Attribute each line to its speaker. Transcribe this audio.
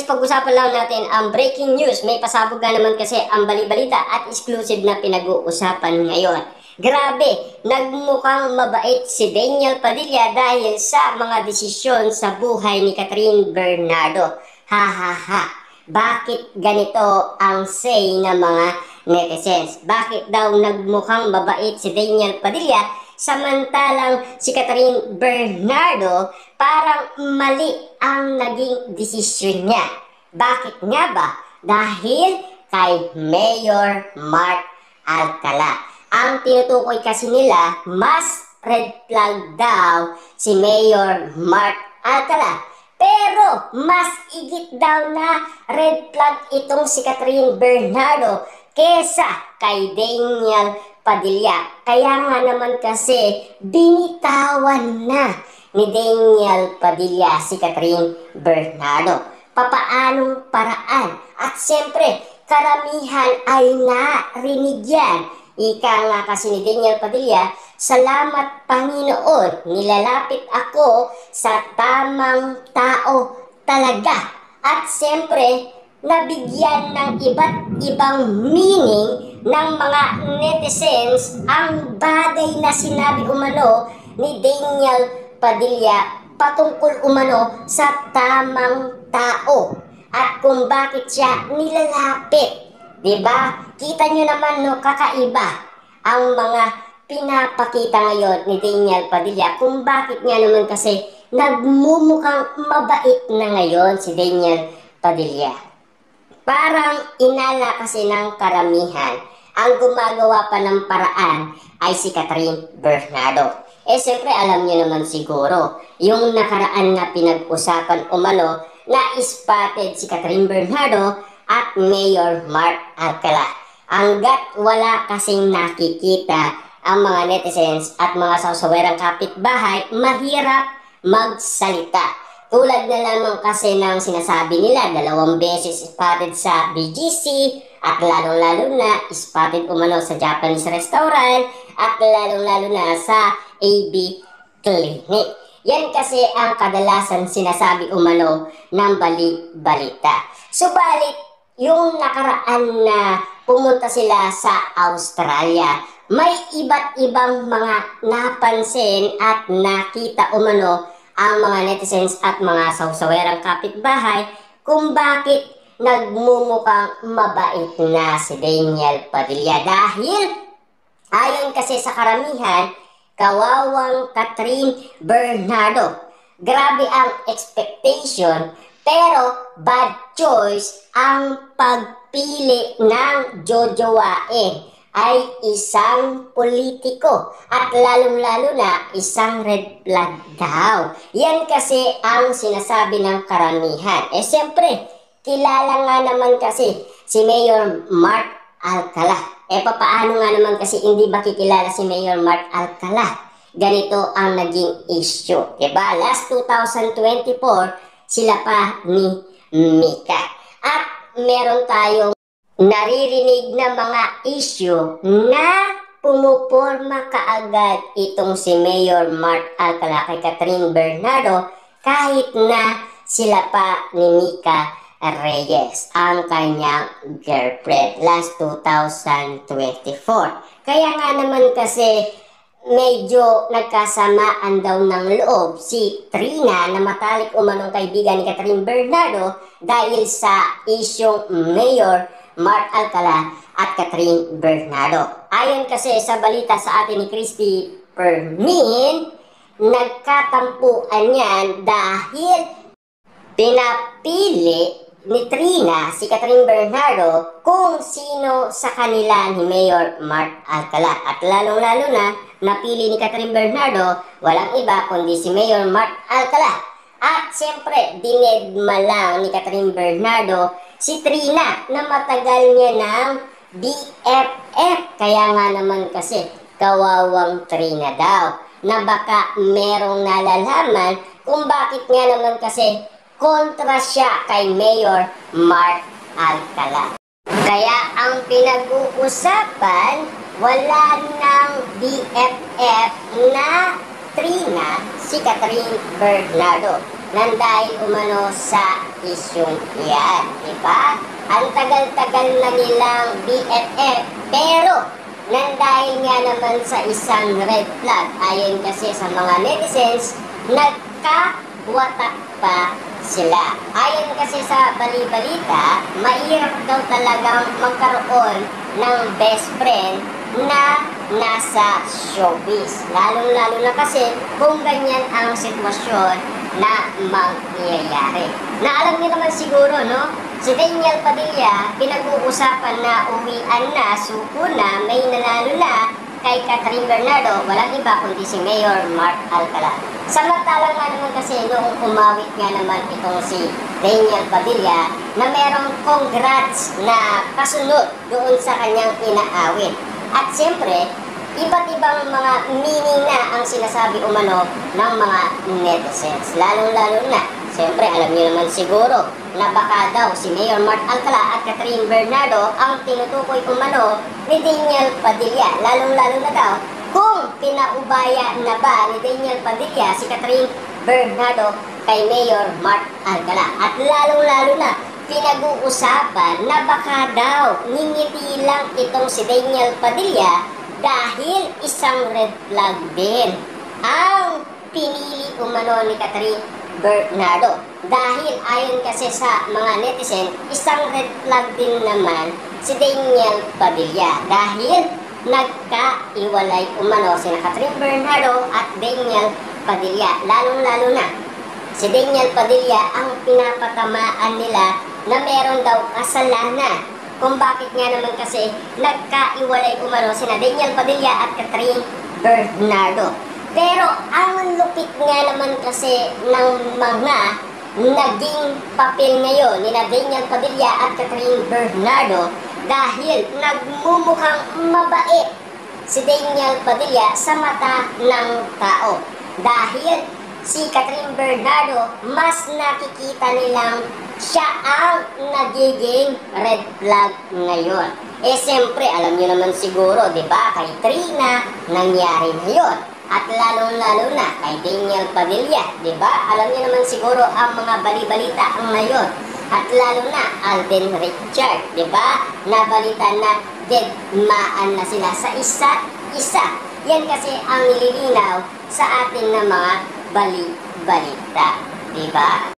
Speaker 1: guys, pag-usapan lang natin ang breaking news. May pasabog na naman kasi ang bali-balita at exclusive na pinag-uusapan ngayon. Grabe, nagmukhang mabait si Daniel Padilla dahil sa mga desisyon sa buhay ni Catherine Bernardo. Ha ha ha. Bakit ganito ang say ng mga netizens? Bakit daw nagmukhang mabait si Daniel Padilla samantalang si Catherine Bernardo parang mali ang naging desisyon niya? Bakit nga ba? Dahil kay Mayor Mark Alcala. Ang tinutukoy kasi nila, mas red flag daw si Mayor Mark Alcala. Pero mas igit daw na red flag itong si Catherine Bernardo kesa kay Daniel Padilla. Kaya nga naman kasi binitawan na ni Daniel Padilla si Catherine Bernardo. Papaanong paraan? At siyempre, karamihan ay narinig yan. Ika nga kasi ni Daniel Padilla, salamat Panginoon, nilalapit ako sa tamang tao talaga. At siyempre, nabigyan ng iba't ibang meaning ng mga netizens ang bagay na sinabi umano ni Daniel Padilla patungkol umano sa tamang tao at kung bakit siya nilalapit. Diba? Kita nyo naman no, kakaiba ang mga pinapakita ngayon ni Daniel Padilla kung bakit nga naman kasi nagmumukhang mabait na ngayon si Daniel Padilla. Parang inala kasi ng karamihan, ang gumagawa pa ng paraan ay si Catherine Bernardo. Siyempre alam niyo naman siguro, yung nakaraan na pinag-usapan umano na spotted si Catherine Bernardo at Mayor Mark Alcala. Hanggat wala kasing nakikita ang mga netizens at mga sausawerang kapitbahay, mahirap magsalita. Tulad na lamang kasi ng sinasabi nila, 2 beses spotted sa BGC at lalong-lalo na spotted umano sa Japanese restaurant at lalong-lalo na sa AB Clinic. Yan kasi ang kadalasan sinasabi umano ng bali-balita. Subalit, yung nakaraan na pumunta sila sa Australia, may iba't ibang mga napansin at nakita umano ang mga netizens at mga sausawerang kapitbahay kung bakit nagmumukhang mabait na si Daniel Padilla. Dahil ayon kasi sa karamihan, kawawang Catherine Bernardo. Grabe ang expectation pero bad choice ang pagpili ng jojowain ay isang politiko at lalong-lalo na isang red flag daw. Yan kasi ang sinasabi ng karamihan. Siyempre, kilala nga naman kasi si Mayor Mark Alcala. Papaano nga naman kasi hindi ba kikilala si Mayor Mark Alcala? Ganito ang naging issue. Diba? Last 2024, sila pa ni Mika. At meron tayong naririnig na mga issue na pumuporma kaagad itong si Mayor Mark Alcala kay Catherine Bernardo kahit na sila pa ni Mika Reyes, ang kanyang girlfriend, last 2024. Kaya nga naman kasi medyo nagkasamaan daw ng loob si Trina na matalik umanong kaibigan ni Catherine Bernardo dahil sa isyong Mayor Mark Alcala at Catherine Bernardo. Ayon kasi sa balita sa atin ni Christy Permin, nagkatampuan yan dahil pinapili ni Trina si Catherine Bernardo kung sino sa kanila ni Mayor Mark Alcala. At lalong-lalo na napili ni Catherine Bernardo walang iba kundi si Mayor Mark Alcala. At siyempre, dinedma lang ni Catherine Bernardo si Trina na matagal niya ng BFF. Kaya nga naman kasi kawawang Trina daw na baka merong nalalaman kung bakit nga naman kasi kontra siya kay Mayor Mark Alcala. Kaya ang pinag-uusapan, wala ng BFF na Trina si Catherine Bernardo. nang dahil umano sa isyong iyan, diba? Ang tagal-tagal na nilang BFF, pero nang dahil nga naman sa isang red flag, ayon kasi sa mga netizens, nagkawatak pa sila. Ayon kasi sa bali-balita, mahirap daw talagang magkaroon ng best friend na nasa showbiz. Lalong-lalo na kasi kung ganyan ang sitwasyon na mangyayari. Na alam niyo naman siguro, no? Si Daniel Padilla, pinag-uusapan na uwian na, suko na, may nanalo na kay Catherine Bernardo, walang iba kundi si Mayor Mark Alcala. Samantalang nga naman kasi noong umawit nga naman itong si Daniel Padilla na merong congrats na kasunod doon sa kanyang inaawit. At siyempre, iba't ibang mga meaning na ang sinasabi umano ng mga netizens. Lalong-lalo na, siyempre alam niyo naman siguro na baka daw si Mayor Mark Alcala at Catherine Bernardo ang tinutukoy umano ni Daniel Padilla. Lalong-lalo na daw kung pinaubaya na ba ni Daniel Padilla si Catherine Bernardo kay Mayor Mark Alcala. At lalong-lalo na pinag-uusapan na baka daw ngingiti lang itong si Daniel Padilla dahil isang red flag din ang pinili umano ni Catherine Bernardo. Dahil ayon kasi sa mga netizen, isang red flag din naman si Daniel Padilla dahil nagkaiwalay umano sina Catherine Bernardo at Daniel Padilla. Lalong-lalo na si Daniel Padilla ang pinapatamaan nila na meron daw kasalanan kung bakit nga naman kasi nagkaiwalay umano sina Daniel Padilla at Catherine Bernardo. Pero ang lupit nga naman kasi ng mga naging papel ngayon ni Daniel Padilla at Catherine Bernardo dahil nagmumukhang mabait si Daniel Padilla sa mata ng tao. Dahil si Catherine Bernardo, mas nakikita nilang siya ang nagiging red flag ngayon. Eh siyempre, alam niyo naman siguro, di ba, kay Trina, nangyari na yun. At lalong-lalo na kay Daniel Padilla, di ba? Alam niyo naman siguro ang mga bali-balita ngayon. At lalo na Alden Richard, di ba? Nabalita na deadmaan na sila sa isa't isa. Yan kasi ang nililinaw sa ating na mga bali-balita, di ba?